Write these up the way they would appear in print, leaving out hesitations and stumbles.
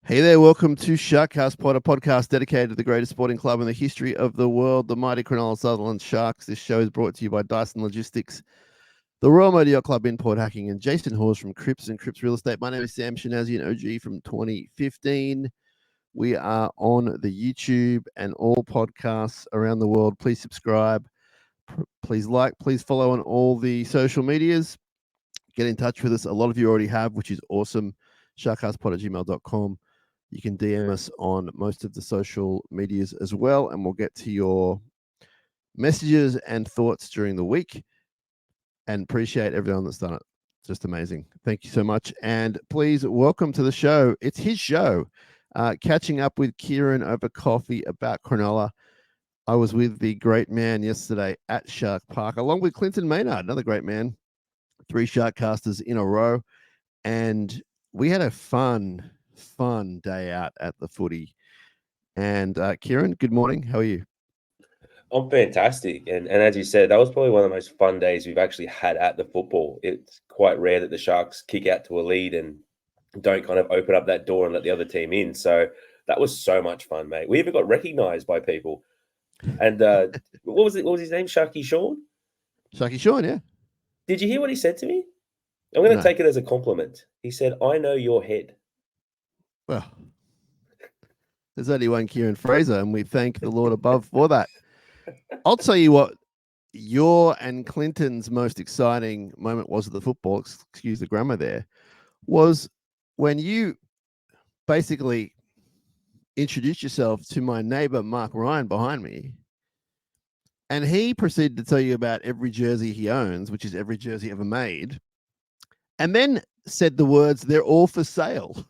Hey there, welcome to SharkCast Pod, a podcast dedicated to the greatest sporting club in the history of the world, the mighty Cronulla Sharks. This show is brought to you by Dyson Logistics, the Royal Motor Yacht Club in Port Hacking, and Jason Hawes from Cripps and Cripps Real Estate. My name is Sam Shinazzi and OG from 2015. We are on the YouTube and all podcasts around the world. Please subscribe, please like, please follow on all the social medias. Get in touch with us. A lot of you already have, which is awesome. SharkCastPod@gmail.com. You can DM us on most of the social medias as well, and we'll get to your messages and thoughts during the week. And appreciate everyone that's done it. Just amazing. Thank you so much. And please welcome to the show. It's his show. Catching up with Kieran over coffee about Cronulla. I was with the great man yesterday at Shark Park, along with Clinton Maynard, another great man. 3 Sharkcasters in a row. And we had a fun day out at the footy. And Kieran, good morning. How are you? I'm fantastic. And as you said, that was probably one of the most fun days we've actually had at the football. It's quite rare that the Sharks kick out to a lead and don't kind of open up that door and let the other team in. So that was so much fun, mate. We even got recognised by people. And what was his name? Sharky Sean? Sharky Sean, yeah. Did you hear what he said to me? I'm going to No. take it as a compliment. He said, "I know your head." Well, there's only one Kieran Fraser, and we thank the Lord above for that. I'll tell you what your and Clinton's most exciting moment was at the football, excuse the grammar there, was when you basically introduced yourself to my neighbor, Mark Ryan, behind me. And he proceeded to tell you about every jersey he owns, which is every jersey ever made. And then said the words, "They're all for sale."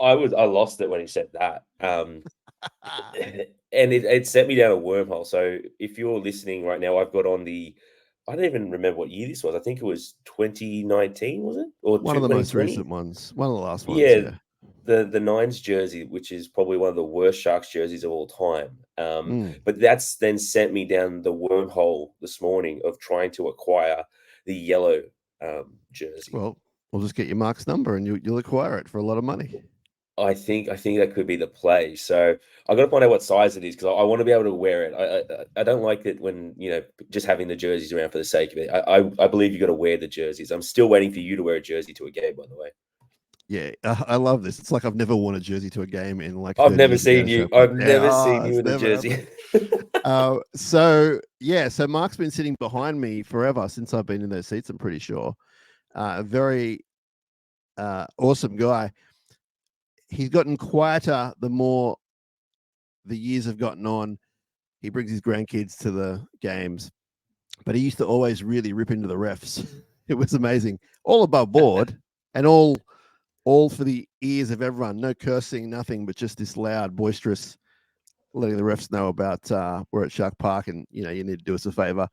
I lost it when he said that. And it sent me down a wormhole. So if you're listening right now, I've got on I don't even remember what year this was. I think it was 2019, was it? Or One of the most 2020? recent ones. One of the last ones, Yeah, yeah. the Nines jersey, which is probably one of the worst Sharks jerseys of all time. But that's then sent me down the wormhole this morning of trying to acquire the yellow jersey. Well, we'll just get your Mark's number and you'll acquire it for a lot of money. I think that could be the play. So I got to find out what size it is because I want to be able to wear it. I don't like it when just having the jerseys around for the sake of it. I believe you got to wear the jerseys. I'm still waiting for you to wear a jersey to a game, by the way. Yeah, I love this. It's like I've never worn a jersey to a game in like 30 I've never years seen you. I've never seen you in a jersey. So Mark's been sitting behind me forever since I've been in those seats. I'm pretty sure. A very awesome guy. He's gotten quieter the more the years have gotten on. He brings his grandkids to the games, but he used to always really rip into the refs. It was amazing, all above board, and all for the ears of everyone. No cursing, nothing, but just this loud, boisterous, letting the refs know about we're at Shark Park, and you need to do us a favor.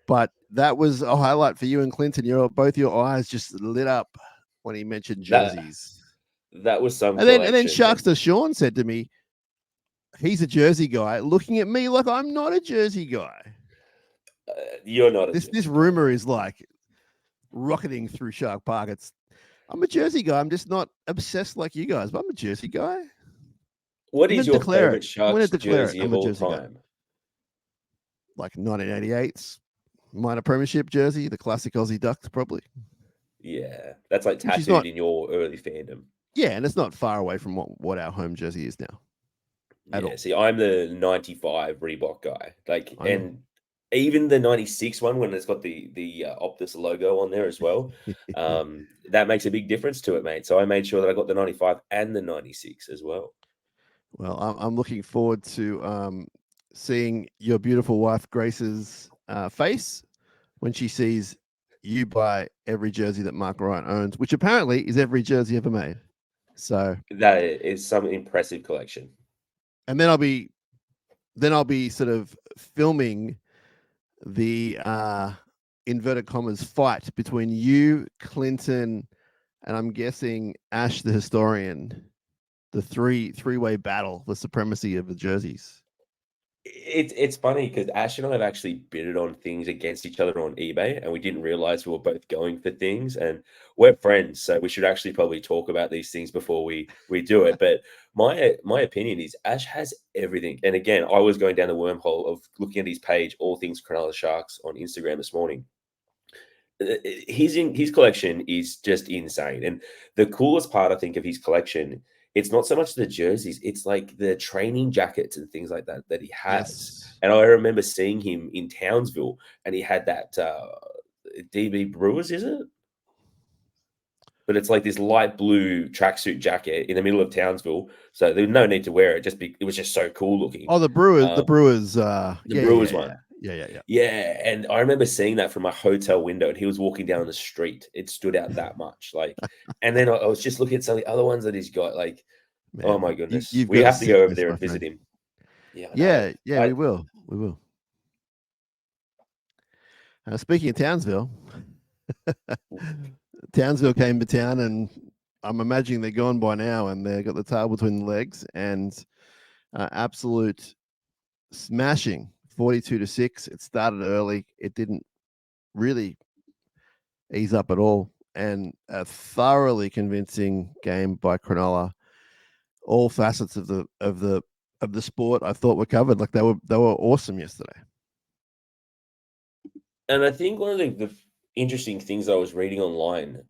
But that was a highlight for you and Clinton. Both your eyes just lit up when he mentioned jerseys. That was some. And then Sharkster Sean said to me, he's a jersey guy, looking at me like I'm not a jersey guy. You're not. This rumor is like rocketing through Shark Park. I'm a jersey guy. I'm just not obsessed like you guys, but I'm a jersey guy. What is your favorite Sharks jersey of all time? Guy. Like 1988's minor premiership jersey, the classic Aussie Ducks, probably. Yeah, that's like tattooed in your early fandom. Yeah, and it's not far away from what our home jersey is now. Yeah, see, I'm the 95 Reebok guy. And even the 96 one, when it's got the Optus logo on there as well, that makes a big difference to it, mate. So I made sure that I got the 95 and the 96 as well. Well, I'm looking forward to seeing your beautiful wife Grace's face when she sees you buy every jersey that Mark Ryan owns, which apparently is every jersey ever made. So that is some impressive collection. And then I'll be sort of filming the inverted commas fight between you, Clinton, and I'm guessing Ash the historian. The three-way battle, the supremacy of the jerseys. It's funny because Ash and I have actually bidded on things against each other on eBay, and we didn't realize we were both going for things. And we're friends, so we should actually probably talk about these things before we do it. But my opinion is Ash has everything. And again, I was going down the wormhole of looking at his page, all things Cronulla Sharks on Instagram this morning. His collection is just insane, and the coolest part I think of his collection, it's not so much the jerseys, it's like the training jackets and things like that he has. Yes. And I remember seeing him in Townsville, and he had that DB Brewers, is it? But it's like this light blue tracksuit jacket in the middle of Townsville, so there was no need to wear it. It was just so cool looking. Oh, the Brewers. The Brewers. The Brewers one. Yeah. Yeah, and I remember seeing that from my hotel window, and he was walking down the street. It stood out that much, like. And then I was just looking at some of the other ones that he's got, like. Man, oh my goodness, you've we got have to go over sickness, there my and visit friend. him. Yeah, Yeah, we will. Speaking of Townsville, Townsville came to town, and I'm imagining they're gone by now, and they've got the tail between the legs, and absolute smashing, 42-6. It started early. It didn't really ease up at all, and a thoroughly convincing game by Cronulla. All facets of the sport I thought were covered. Like they were awesome yesterday. And I think one of the interesting things I was reading online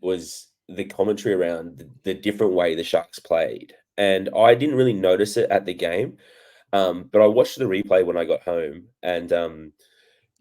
was the commentary around the different way the Sharks played. And I didn't really notice it at the game, but I watched the replay when I got home, and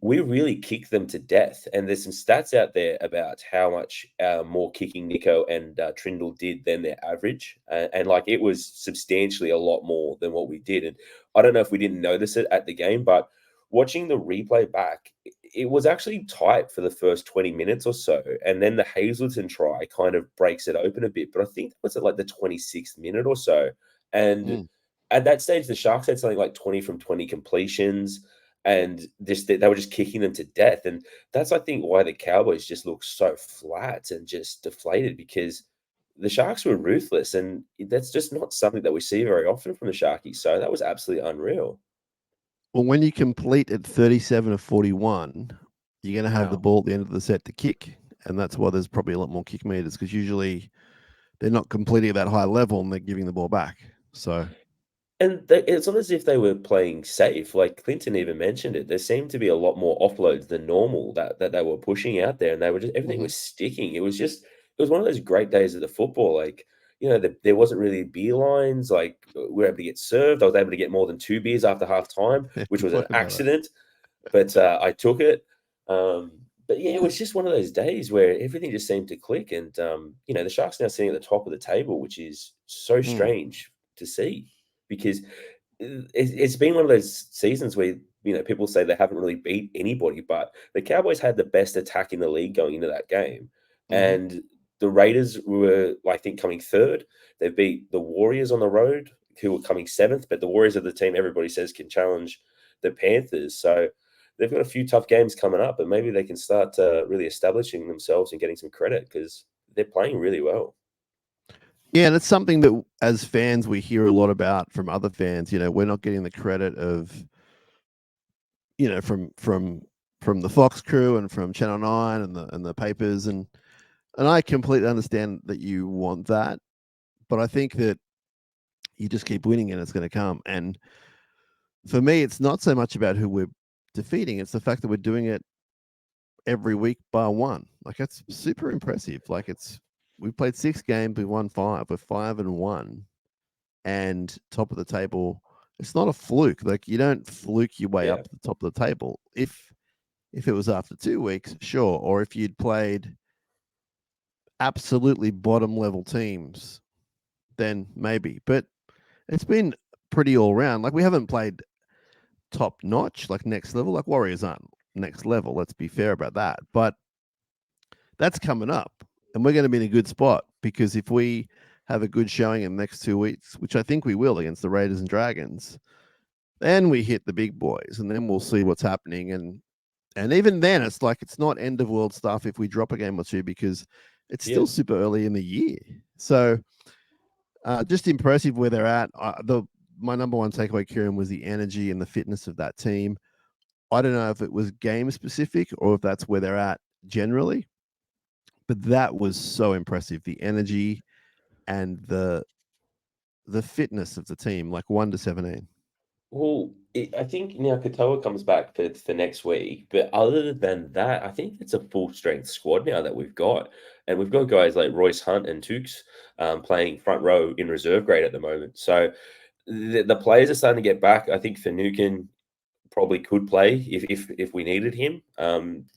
we really kicked them to death. And there's some stats out there about how much more kicking Nico and Trindle did than their average. And like it was substantially a lot more than what we did. And I don't know if we didn't notice it at the game, but watching the replay back, it was actually tight for the first 20 minutes or so. And then the Hazleton try kind of breaks it open a bit. But I think that was at like the 26th minute or so. And at that stage, the Sharks had something like 20 from 20 completions, and they were just kicking them to death. And that's, I think, why the Cowboys just look so flat and just deflated, because the Sharks were ruthless, and that's just not something that we see very often from the Sharkies. So that was absolutely unreal. Well, when you complete at 37 of 41, you're going to have the ball at the end of the set to kick, and that's why there's probably a lot more kick meters, because usually they're not completing at that high level and they're giving the ball back. So. And it's not as if they were playing safe. Like Clinton even mentioned it. There seemed to be a lot more offloads than normal that they were pushing out there, and they were just everything was sticking. It was one of those great days of the football. Like, there wasn't really beer lines. Like, we were able to get served. I was able to get more than 2 beers after half time, which was an accident, but I took it. But yeah, it was just one of those days where everything just seemed to click. And the Sharks now sitting at the top of the table, which is so strange to see, because it's been one of those seasons where people say they haven't really beat anybody, but the Cowboys had the best attack in the league going into that game, and the Raiders were, I think, coming third. They beat the Warriors on the road, who were coming seventh, but the Warriors are the team everybody says can challenge the Panthers. So they've got a few tough games coming up, but maybe they can start really establishing themselves and getting some credit, because they're playing really well. Yeah, and it's something that as fans we hear a lot about from other fans. We're not getting the credit of, from the Fox crew and from Channel 9 and the papers, and I completely understand that you want that, but I think that you just keep winning and it's going to come. And for me, it's not so much about who we're defeating; it's the fact that we're doing it every week by one. Like, that's super impressive. Like, we played 6 games, we won 5. We're 5-1, and top of the table. It's not a fluke. Like, you don't fluke your way up to the top of the table. If it was after 2 weeks, sure, or if you'd played absolutely bottom level teams, then maybe. But it's been pretty all round. Like, we haven't played top notch, like next level. Like, Warriors aren't next level. Let's be fair about that. But that's coming up, and we're going to be in a good spot, because if we have a good showing in the next 2 weeks, which I think we will against the Raiders and Dragons, then we hit the big boys, and then we'll see what's happening. And even then, it's like, it's not end of world stuff if we drop a game or two, because it's still super early in the year. So just impressive where they're at. my number one takeaway, Kieran, was the energy and the fitness of that team. I don't know if it was game specific or if that's where they're at generally, but that was so impressive. The energy and the fitness of the team, like 1-17. Well, I think now Katoa comes back for next week, but other than that, I think it's a full strength squad now that we've got, and we've got guys like Royce Hunt and Tukes playing front row in reserve grade at the moment. So the players are starting to get back. I think Finucane probably could play if we needed him.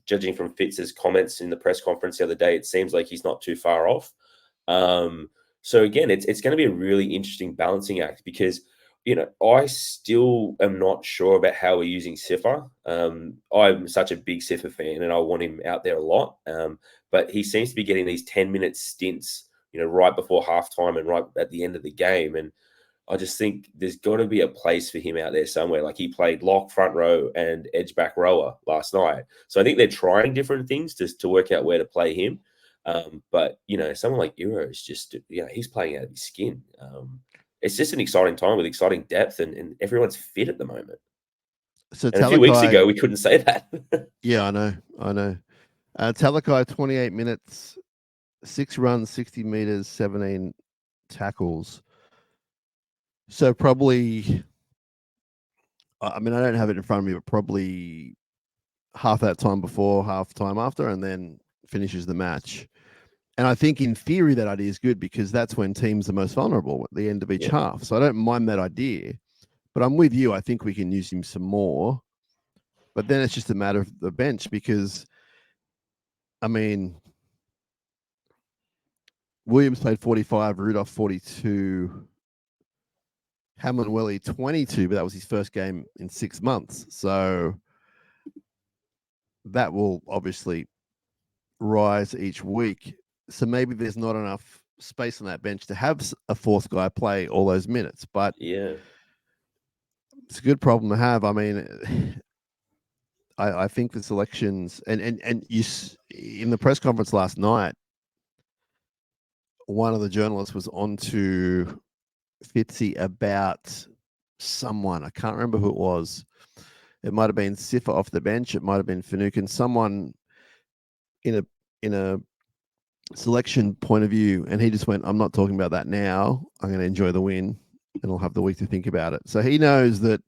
Judging from Fitz's comments in the press conference the other day, it seems like he's not too far off. So again, it's going to be a really interesting balancing act because I still am not sure about how we're using Sifa. I'm such a big Sifa fan, and I want him out there a lot. But he seems to be getting these 10-minute stints, right before halftime and right at the end of the game, and I just think there's got to be a place for him out there somewhere. Like he played lock, front row, and edge back rower last night. So I think they're trying different things to work out where to play him. But someone like Euro is just he's playing out of his skin. It's just an exciting time with exciting depth, and everyone's fit at the moment. So And a few weeks ago, we couldn't say that. Yeah, I know. Talakai, 28 minutes, 6 runs, 60 meters, 17 tackles. So probably, I mean, I don't have it in front of me, but probably half that time before, half time after, and then finishes the match. And I think in theory that idea is good because that's when teams are most vulnerable at the end of each half. So I don't mind that idea, but I'm with you. I think we can use him some more. But then it's just a matter of the bench because, I mean, Williams played 45, Rudolph 42, Hamlin Welly 22, but that was his first game in 6 months. So that will obviously rise each week. So maybe there's not enough space on that bench to have a fourth guy play all those minutes. But Yeah, it's a good problem to have. I mean, I think the selections and you in the press conference last night, one of the journalists was on to Fitzy about someone. I can't remember who it was. It might have been Sifa off the bench. It might have been Finucane. Someone in a selection point of view, and he just went, "I'm not talking about that now. I'm going to enjoy the win, and I'll have the week to think about it." So he knows that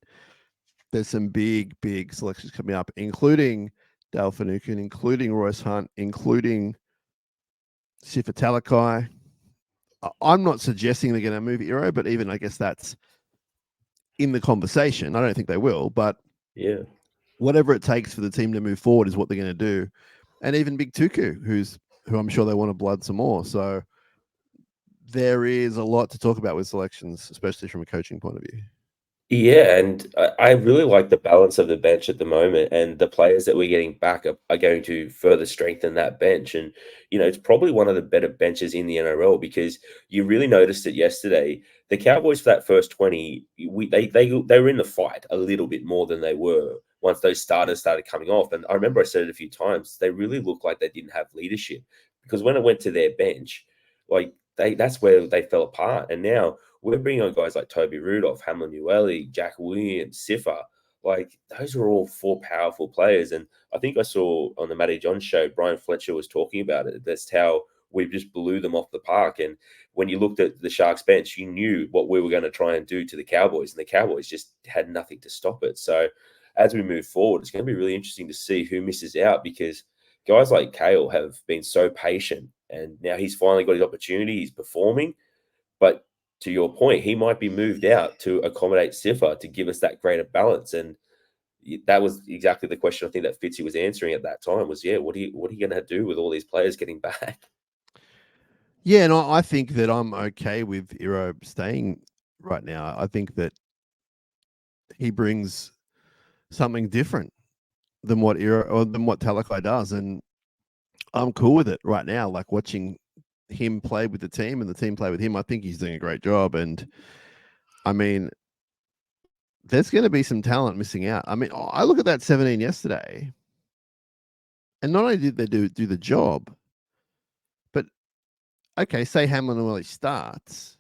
there's some big selections coming up, including Dale Finucane, including Royce Hunt, including Sifa Talakai. I'm not suggesting they're going to move Euro, but even I guess that's in the conversation. I don't think they will, but yeah. whatever it takes for the team to move forward is what they're going to do. And even Big Tuku, who I'm sure they want to blood some more. So there is a lot to talk about with selections, especially from a coaching point of view. Yeah, and I really like the balance of the bench at the moment, and the players that we're getting back are going to further strengthen that bench. And it's probably one of the better benches in the NRL because you really noticed it yesterday. The Cowboys for that first 20, they were in the fight a little bit more than they were once those starters started coming off. And I remember I said it a few times. They really looked like they didn't have leadership because when it went to their bench, like that's where they fell apart. And now we're bringing on guys like Toby Rudolph, Hamlin Ueli, Jack Williams, Sifa. Like those are all 4 powerful players. And I think I saw on the Matty John show, Brian Fletcher was talking about it. That's how we just blew them off the park. And when you looked at the Sharks bench, you knew what we were going to try and do to the Cowboys. And the Cowboys just had nothing to stop it. So as we move forward, it's going to be really interesting to see who misses out because guys like Kale have been so patient. And now he's finally got his opportunity. He's performing. But to your point, he might be moved out to accommodate Sifa to give us that greater balance. And that was exactly the question I think that Fitzy was answering at that time was, what are you going to do with all these players getting back? Yeah, and I think that I'm okay with Iro staying right now. I think that he brings something different than what Talakai does, and I'm cool with it right now. Like watching him play with the team and the team play with him, I think he's doing a great job. And I mean, there's going to be some talent missing out. I mean, I look at that 17 yesterday, and not only did they do the job, but okay, say Hamlin Welly starts,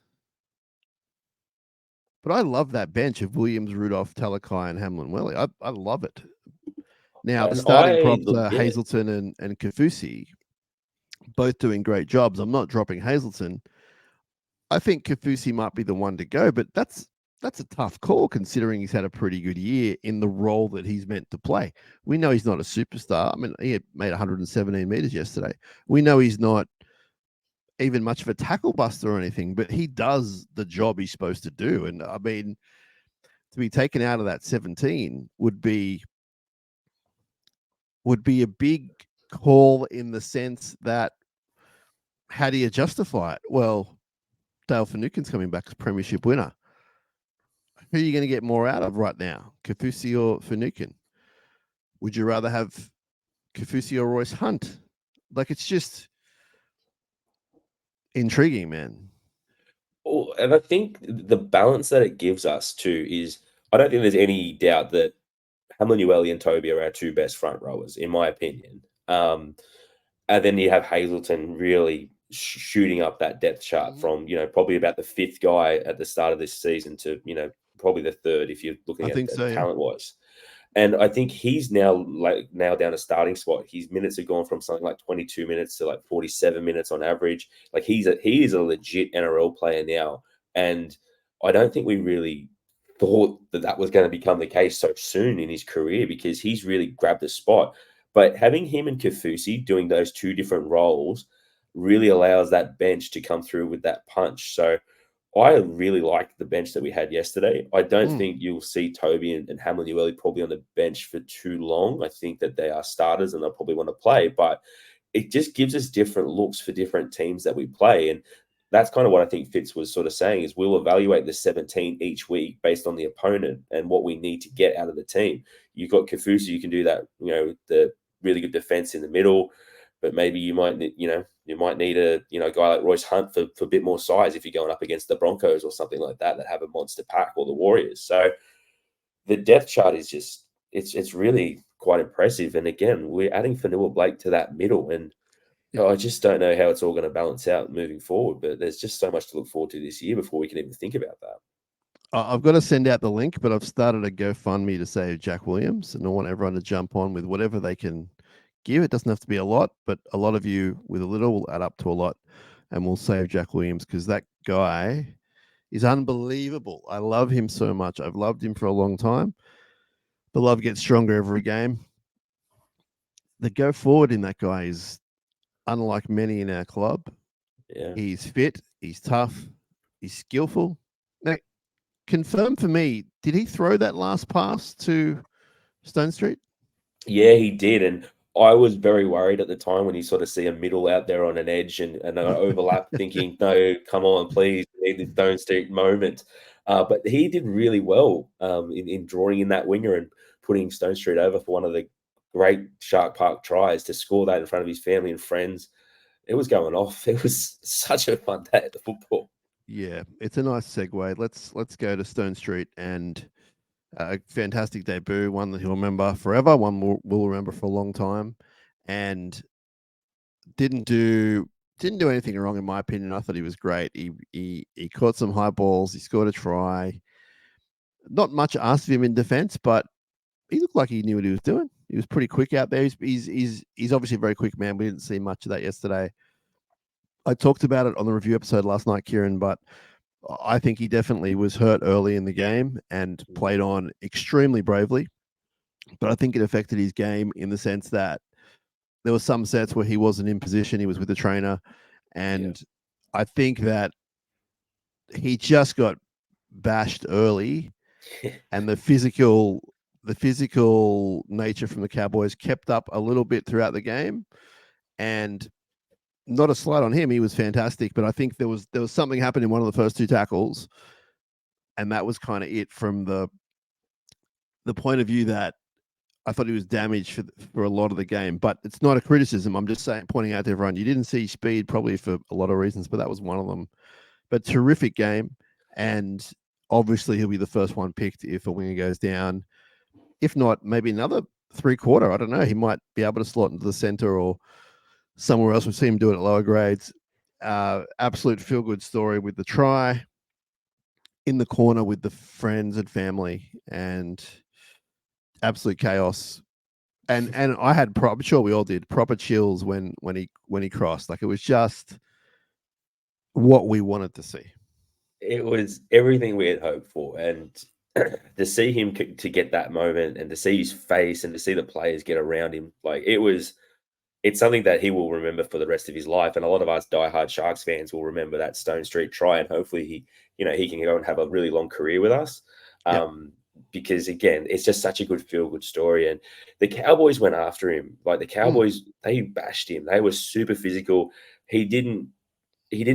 But I love that bench of Williams, Rudolph, Talakai, and Hamlin Welly. I love it. Now, the And starting props look, are Hazelton and Kafusi, both doing great jobs. I'm not dropping Hazelton. I think Kafusi might be the one to go, but that's a tough call considering he's had a pretty good year in the role that he's meant to play. We know he's not a superstar. I mean, he made 117 meters yesterday. We know he's not even much of a tackle buster or anything, but he does the job he's supposed to do. And I mean, to be taken out of that 17 would be a big call in the sense that how do you justify it? Well, Dale Finucane's coming back as premiership winner. Who are you going to get more out of right now, Kafusi or Finucane? Would you rather have Kafusi or Royce Hunt? Like, it's just intriguing, man. Oh, and I think the balance that it gives us too is I don't think there's any doubt that Hamlin and Toby are our two best front rowers, in my opinion. And then you have Hazelton really shooting up that depth chart from, probably about the fifth guy at the start of this season to, probably the third if you're looking at so, talent-wise. And I think he's now down a starting spot. His minutes have gone from something like 22 minutes to like 47 minutes on average. Like he is a legit NRL player now. And I don't think we really thought that was going to become the case so soon in his career because he's really grabbed a spot. But having him and Kafusi doing those two different roles really allows that bench to come through with that punch. So I really like the bench that we had yesterday. I don't think you'll see Toby and Hamlin probably on the bench for too long. I think that they are starters and they'll probably want to play, but it just gives us different looks for different teams that we play. And that's kind of what I think Fitz was sort of saying is we'll evaluate the 17 each week based on the opponent and what we need to get out of the team. You've got Kafusi, you can do that, the really good defense in the middle, but maybe you might need a guy like Royce Hunt for a bit more size if you're going up against the Broncos or something like that have a monster pack, or the Warriors. So the depth chart is just it's really quite impressive. And again, we're adding Fanua Blake to that middle, and I just don't know how it's all going to balance out moving forward. But there's just so much to look forward to this year before we can even think about that. I've got to send out the link, but I've started a GoFundMe to save Jack Williams, and I want everyone to jump on with whatever they can give. It doesn't have to be a lot, but a lot of you with a little will add up to a lot, and we'll save Jack Williams because that guy is unbelievable. I love him so much. I've loved him for a long time. The love gets stronger every game. The go forward in that guy is unlike many in our club. Yeah. He's fit, he's tough, he's skillful. Now, confirm for me, did he throw that last pass to Stone Street? Yeah, he did. And I was very worried at the time when you sort of see a middle out there on an edge and an overlap thinking, no, come on, please, we need the Stone Street moment. But he did really well in drawing in that winger and putting Stone Street over for one of the great Shark Park tries to score that in front of his family and friends. It was going off. It was such a fun day at the football. Yeah, it's a nice segue. Let's go to Stone Street and a fantastic debut, one that he'll remember forever, one we'll remember for a long time, and didn't do anything wrong in my opinion. I thought he was great. He caught some high balls. He scored a try. Not much asked of him in defense, but he looked like he knew what he was doing. He was pretty quick out there. He's obviously a very quick man. We didn't see much of that yesterday. I talked about it on the review episode last night, Kieran, but I think he definitely was hurt early in the game and played on extremely bravely. But I think it affected his game in the sense that there were some sets where he wasn't in position. He was with the trainer. And I think that he just got bashed early and the physical nature from the Cowboys kept up a little bit throughout the game. And not a slight on him, he was fantastic, but I think there was something happened in one of the first two tackles, and that was kind of it from the point of view that I thought he was damaged for a lot of the game. But it's not a criticism. I'm just pointing out to everyone, you didn't see speed probably for a lot of reasons, but that was one of them. But terrific game, and obviously he'll be the first one picked if a winger goes down. If not, maybe another 3/4. I don't know. He might be able to slot into the center or somewhere else. We've seen him do it at lower grades. Absolute feel-good story with the try. in the corner with the friends and family, and absolute chaos. And I had I'm sure we all did proper chills when he crossed. Like, it was just what we wanted to see. It was everything we had hoped for, and to see him to get that moment, and to see his face, and to see the players get around him, like it's something that he will remember for the rest of his life. And a lot of us diehard Sharks fans will remember that Stone Street try, and hopefully he can go and have a really long career with us. Yep. Because again, it's just such a good feel-good story. And the Cowboys went after him. Like, the Cowboys, they bashed him. They were super physical. He didn't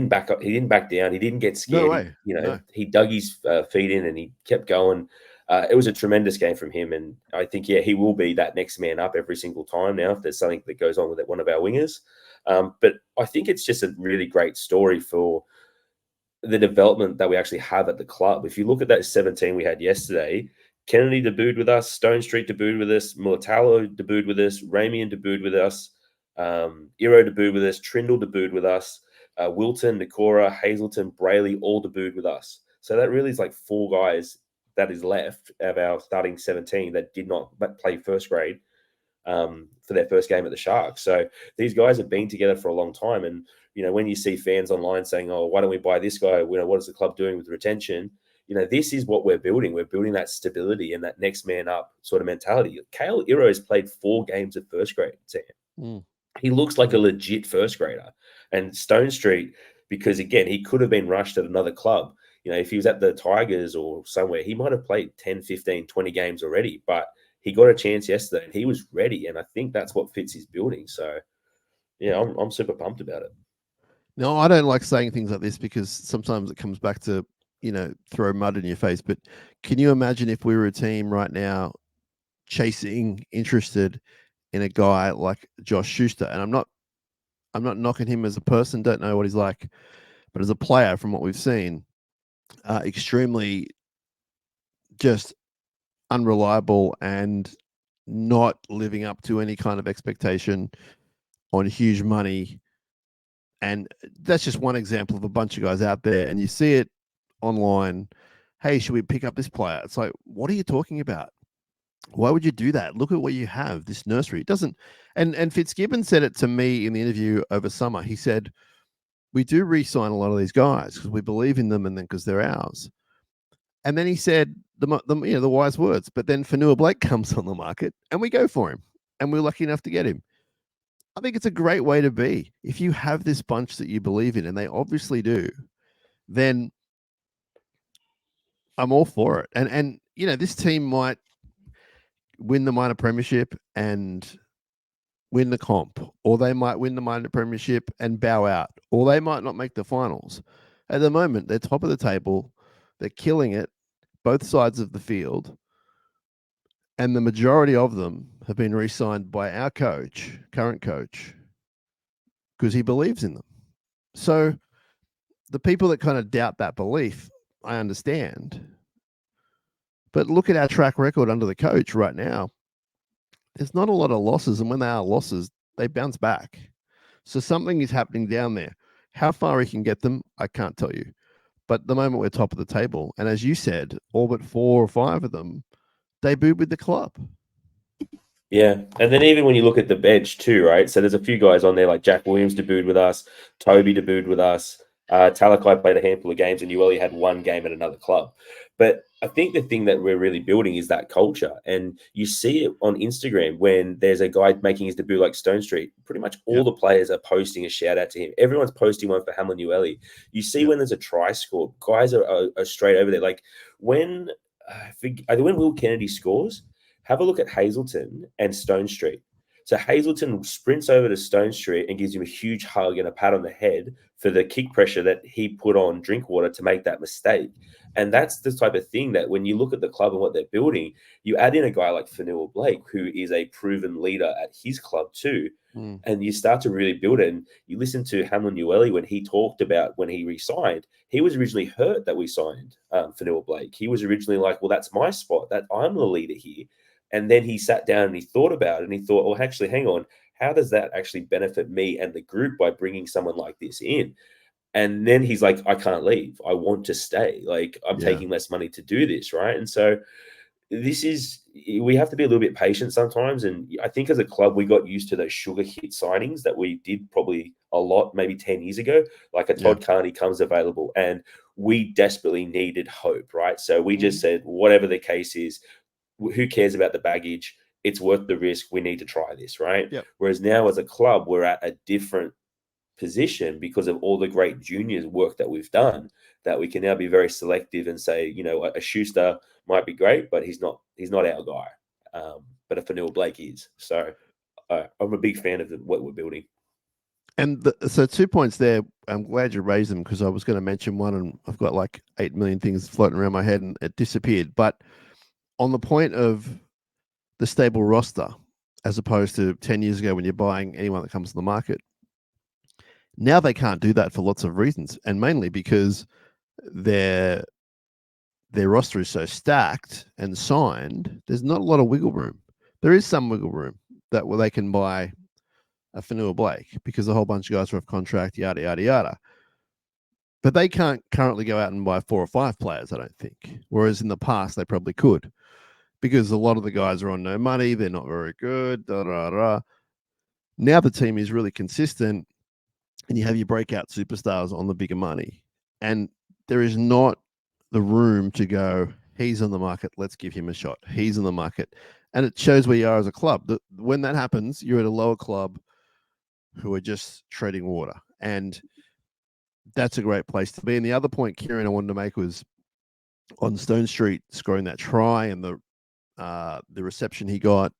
back up. He didn't back down. He didn't get scared. No way. He dug his feet in, and he kept going. It was a tremendous game from him, and I think he will be that next man up every single time now if there's something that goes on with one of our wingers. But I think it's just a really great story for the development that we actually have at the club. If you look at that 17 we had yesterday, Kennedy debuted with us, Stone Street debuted with us, Mulatalo debuted with us, Ramian debuted with us, Iro debuted with us, Trindle debuted with us, Wilton, Nikora, Hazleton, Brayley all debuted with us. So that really is like 4 guys that is left of our starting 17 that did not play first grade for their first game at the Sharks. So these guys have been together for a long time. And, when you see fans online saying, oh, why don't we buy this guy? What is the club doing with retention? This is what we're building. We're building that stability and that next man up sort of mentality. Kale Iro has played 4 games of first grade, Sam. He looks like a legit first grader. And Stone Street, because again, he could have been rushed at another club. If he was at the Tigers or somewhere, he might have played 10, 15, 20 games already. But he got a chance yesterday and he was ready. And I think that's what fits his building. So, yeah, I'm super pumped about it. No, I don't like saying things like this because sometimes it comes back to, throw mud in your face. But can you imagine if we were a team right now interested in a guy like Josh Schuster? And I'm not knocking him as a person, don't know what he's like, but as a player, from what we've seen, extremely just unreliable and not living up to any kind of expectation on huge money. And that's just one example of a bunch of guys out there. And you see it online. Hey, should we pick up this player? It's like, what are you talking about? Why would you do that? Look at what you have, this nursery. It doesn't. And Fitzgibbon said it to me in the interview over summer. He said, we do re-sign a lot of these guys because we believe in them and then because they're ours. And then he said the wise words, but then Fanua Blake comes on the market and we go for him. And we're lucky enough to get him. I think it's a great way to be. If you have this bunch that you believe in, and they obviously do, then I'm all for it. And this team might win the minor premiership and win the comp, or they might win the minor premiership and bow out, or they might not make the finals. At the moment, they're top of the table. They're killing it, both sides of the field. And the majority of them have been re-signed by our current coach, because he believes in them. So the people that kind of doubt that belief, I understand. But look at our track record under the coach right now. There's not a lot of losses, and when there are losses, they bounce back. So something is happening down there. How far he can get them, I can't tell you. But at the moment, we're top of the table. And as you said, all but 4 or 5 of them debuted with the club. Yeah, and then even when you look at the bench too, right? So there's a few guys on there like Jack Williams debuted with us, Toby debuted with us, Talakai played a handful of games, and Ueli had 1 game at another club. But I think the thing that we're really building is that culture, and you see it on Instagram when there's a guy making his debut like Stone Street. Pretty much all the players are posting a shout out to him. Everyone's posting one for Hamlin Ueli. You see when there's a try scored, guys are straight over there. Like when Will Kennedy scores, have a look at Hazleton and Stone Street. So Hazleton sprints over to Stone Street and gives him a huge hug and a pat on the head for the kick pressure that he put on Drinkwater to make that mistake. And that's the type of thing that when you look at the club and what they're building, you add in a guy like Fanua Blake, who is a proven leader at his club too. And you start to really build it. And you listen to Hamlin Ueli when he talked about when he re-signed, he was originally hurt that we signed Fanua Blake. He was originally like, well, that's my spot, that I'm the leader here. And then he sat down and he thought about it and he thought, well, actually, hang on, how does that actually benefit me and the group by bringing someone like this in? And then he's like, I can't leave. I want to stay. Like, I'm taking less money to do this, right? And so we have to be a little bit patient sometimes. And I think as a club, we got used to those sugar hit signings that we did probably a lot, maybe 10 years ago. Like a Todd Carney comes available, and we desperately needed hope, right? So we just said, whatever the case is, who cares about the baggage? It's worth the risk. We need to try this, right? Yep. Whereas now as a club, we're at a different position because of all the great juniors work that we've done, that we can now be very selective and say, you know, a Schuster might be great, but he's not our guy. But a Fanua Blake is. So I'm a big fan of what we're building. And so 2 points there. I'm glad you raised them, because I was going to mention one, and I've got like 8 million things floating around my head and it disappeared. But on the point of the stable roster, as opposed to 10 years ago when you're buying anyone that comes to the market, now they can't do that for lots of reasons, and mainly because their roster is so stacked and signed. There's not a lot of wiggle room. There is some wiggle room that where they can buy a Fanua Blake, because a whole bunch of guys are off contract, yada yada yada. But they can't currently go out and buy 4 or 5 players, I don't think. Whereas in the past they probably could, because a lot of the guys are on no money. They're not very good. Da, da, da. Now the team is really consistent, and you have your breakout superstars on the bigger money. And there is not the room to go, he's on the market, let's give him a shot. He's on the market. And it shows where you are as a club. When that happens, you're at a lower club who are just treading water. And that's a great place to be. And the other point, Kieran, I wanted to make was on Stone Street scoring that try, and the reception he got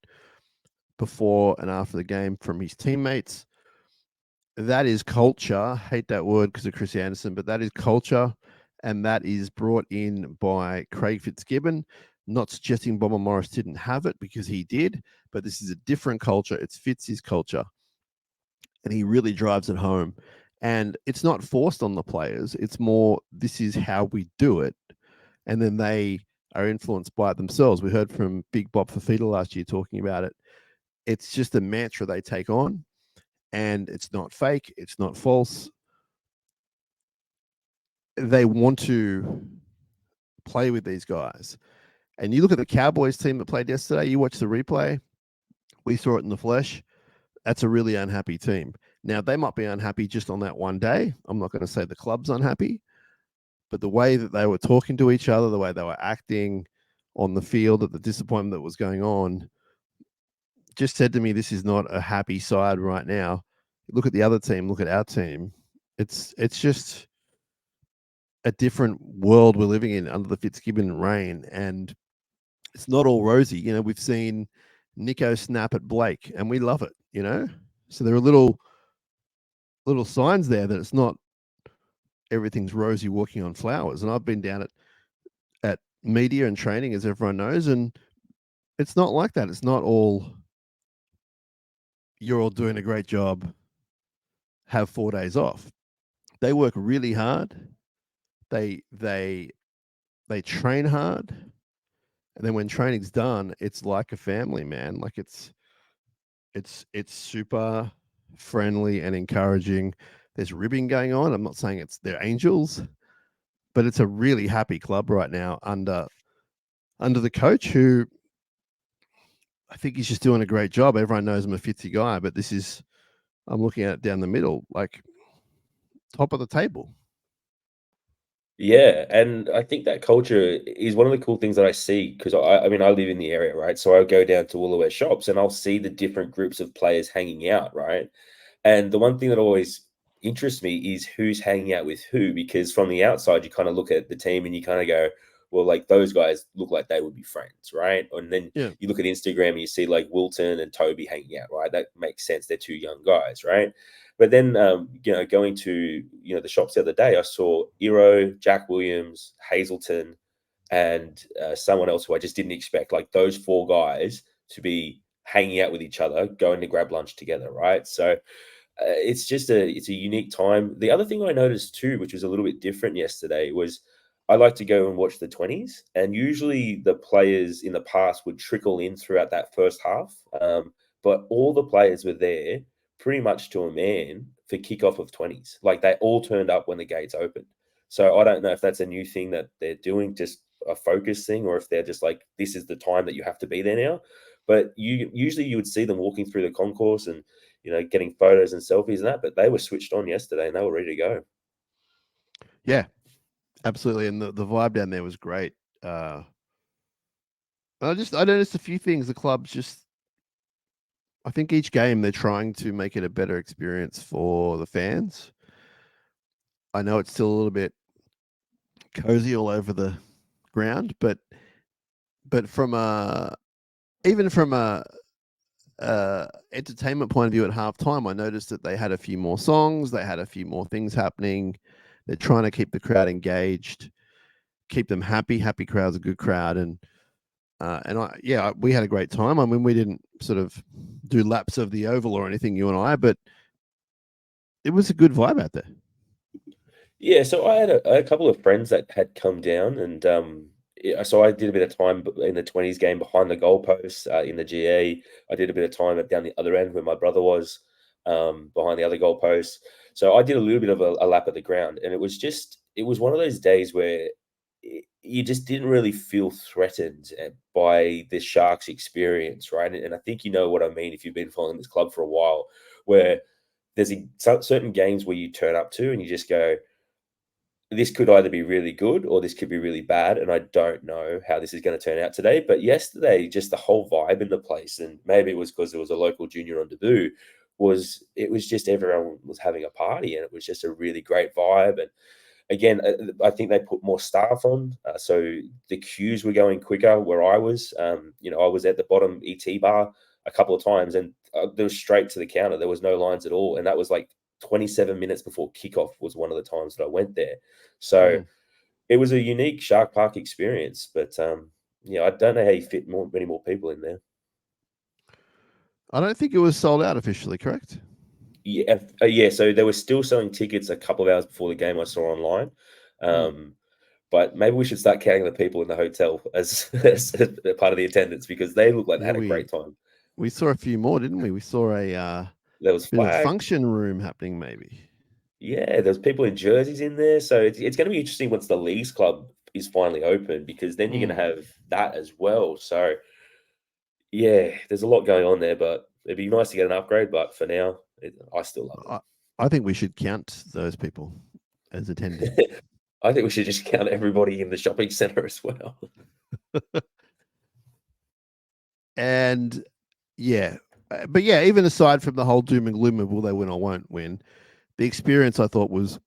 before and after the game from his teammates. That is culture. I hate that word because of Chris Anderson, but that is culture, and that is brought in by Craig Fitzgibbon. Not suggesting Bomber Morris didn't have it, because he did, but this is a different culture. It's Fitz's culture, and he really drives it home. And it's not forced on the players. It's more, this is how we do it. And then they are influenced by it themselves. We heard from Big Bob Fafita last year talking about it. It's just a mantra they take on, and it's not fake. It's not false. They want to play with these guys. And you look at the Cowboys team that played yesterday, you watch the replay, we saw it in the flesh. That's a really unhappy team. Now, they might be unhappy just on that one day. I'm not going to say the club's unhappy, but the way that they were talking to each other, the way they were acting on the field, the disappointment that was going on, just said to me, this is not a happy side right now. Look at the other team, look at our team. It's just a different world we're living in under the Fitzgibbon reign, and it's not all rosy. You know, we've seen Nico snap at Blake, and we love it, you know? So there are little signs there that it's not everything's rosy walking on flowers. And I've been down at media and training, as everyone knows, and it's not like that. It's not all, you're all doing a great job, have 4 days off. They work really hard. They train hard. And then when training's done, it's like a family, man. Like it's super friendly and encouraging. There's ribbing going on. I'm not saying they're angels, but it's a really happy club right now under the coach, who I think he's just doing a great job. Everyone knows I'm a Fitzy guy, but I'm looking at it down the middle, like top of the table. Yeah, and I think that culture is one of the cool things that I see, because I mean, I live in the area, right? So I go down to Woolworths shops and I'll see the different groups of players hanging out, right? And the one thing that always interests me is who's hanging out with who, because from the outside, you kind of look at the team and you kind of go, well, like those guys look like they would be friends, right? And then you look at Instagram and you see like Wilton and Toby hanging out, right? That makes sense. They're 2 young guys, right? But then, going to, the shops the other day, I saw Iro, Jack Williams, Hazelton, and someone else who I just didn't expect, like those 4 guys to be hanging out with each other, going to grab lunch together, right? So it's a unique time. The other thing I noticed too, which was a little bit different yesterday, was I like to go and watch the 20s, and usually the players in the past would trickle in throughout that first half. But all the players were there pretty much to a man for kickoff of 20s. Like they all turned up when the gates opened. So I don't know if that's a new thing that they're doing, just a focus thing, or if they're just like, this is the time that you have to be there now. But you would see them walking through the concourse and, getting photos and selfies and that, but they were switched on yesterday and they were ready to go. Yeah, absolutely. And the vibe down there was great. I noticed a few things. The club's just, I think each game they're trying to make it a better experience for the fans. I know it's still a little bit cozy all over the ground, but from even from a entertainment point of view at halftime, I noticed that they had a few more songs, they had a few more things happening. They're trying to keep the crowd engaged, keep them happy. Happy crowd's a good crowd, and we had a great time. I mean, we didn't sort of do laps of the oval or anything, you and I, but it was a good vibe out there. Yeah, so I had a couple of friends that had come down, and so I did a bit of time in the 20s game behind the goalposts in the GA. I did a bit of time down the other end where my brother was behind the other goalposts. So I did a little bit of a lap of the ground, and it was one of those days where you just didn't really feel threatened by the Sharks experience, right? And I think you know what I mean if you've been following this club for a while, where there's certain games where you turn up to and you just go, this could either be really good or this could be really bad. And I don't know how this is going to turn out today. But yesterday, just the whole vibe in the place, and maybe it was because there was a local junior on debut, it was just everyone was having a party, and it was just a really great vibe. And again, I think they put more staff on. So the queues were going quicker where I was. I was at the bottom ET bar a couple of times, and there was straight to the counter. There was no lines at all. And that was like 27 minutes before kickoff was one of the times that I went there. So it was a unique Shark Park experience. But I don't know how you fit many more people in there. I don't think it was sold out officially, correct? Yeah. So they were still selling tickets a couple of hours before the game I saw online. But maybe we should start counting the people in the hotel as part of the attendance, because they look like they had a great time. We saw a few more, didn't we? We saw there was bit of a function room happening, maybe. Yeah, there's people in jerseys in there. So it's going to be interesting once the Leagues Club is finally open, because then you're going to have that as well. So, yeah, there's a lot going on there, but it'd be nice to get an upgrade. But for now, I still love it. I think we should count those people as attending. I think we should just count everybody in the shopping centre as well. And yeah, but yeah, even aside from the whole doom and gloom of will they win or won't win, the experience I thought was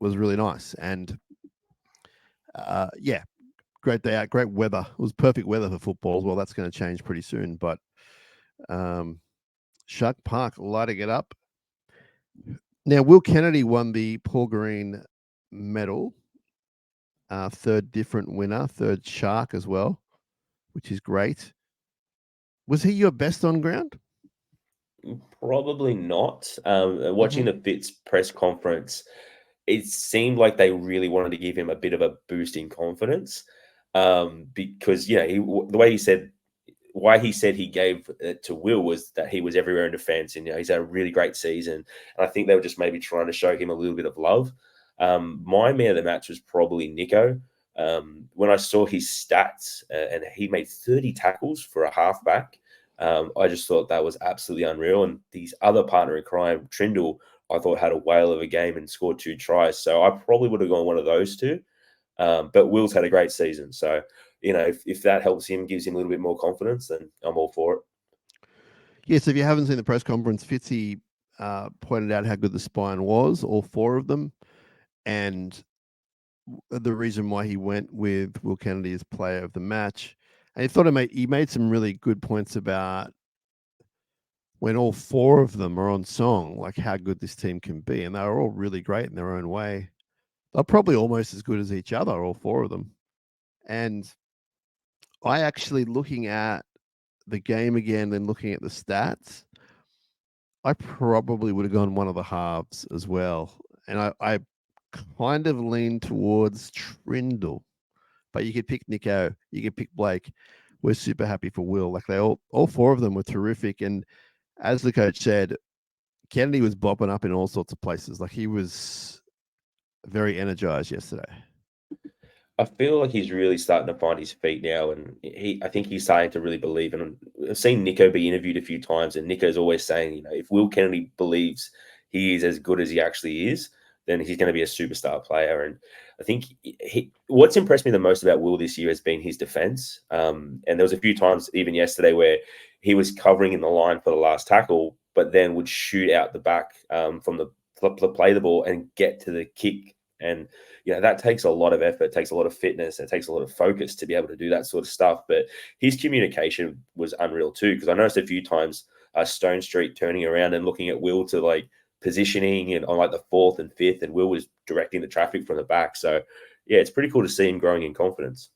really nice. And great day out, great weather. It was perfect weather for football as well. That's going to change pretty soon. But Shark Park lighting it up. Now, Will Kennedy won the Paul Green medal. Third different winner, third Shark as well, which is great. Was he your best on ground? Probably not. Watching the Fitz press conference, it seemed like they really wanted to give him a bit of a boost in confidence, because the way he said, why he said he gave it to Will was that he was everywhere in defense, and he's had a really great season, and I think they were just maybe trying to show him a little bit of love. My man of the match was probably Nico. When I saw his stats, and he made 30 tackles for a halfback, I just thought that was absolutely unreal. And his other partner in crime, Trindle, I thought had a whale of a game and scored 2 tries. So I probably would have gone one of those two. But Will's had a great season. So, if that helps him, gives him a little bit more confidence, then I'm all for it. Yes, if you haven't seen the press conference, Fitzy pointed out how good the spine was, all 4 of them. And the reason why he went with Will Kennedy as player of the match. And he thought he made some really good points about when all 4 of them are on song, like how good this team can be. And they were all really great in their own way. They're probably almost as good as each other, all 4 of them. And I actually, looking at the game again and looking at the stats, I probably would have gone one of the halves as well. And I kind of lean towards Trindle, but you could pick Nico, you could pick Blake. We're super happy for Will. Like all 4 of them were terrific. And as the coach said, Kennedy was bopping up in all sorts of places. Like he was very energized yesterday. I feel like he's really starting to find his feet now, and I think he's starting to really believe. And I've seen Nico be interviewed a few times, and Nico's always saying, you know, if Will Kennedy believes he is as good as he actually is, then he's going to be a superstar player. And I think what's impressed me the most about Will this year has been his defense. And there was a few times, even yesterday, where he was covering in the line for the last tackle, but then would shoot out the back from the play the ball and get to the kick. And that takes a lot of effort, takes a lot of fitness, and it takes a lot of focus to be able to do that sort of stuff. But his communication was unreal too, because I noticed a few times Stone Street turning around and looking at Will to like positioning and on like the 4th and 5th, and Will was directing the traffic from the back. So yeah, it's pretty cool to see him growing in confidence.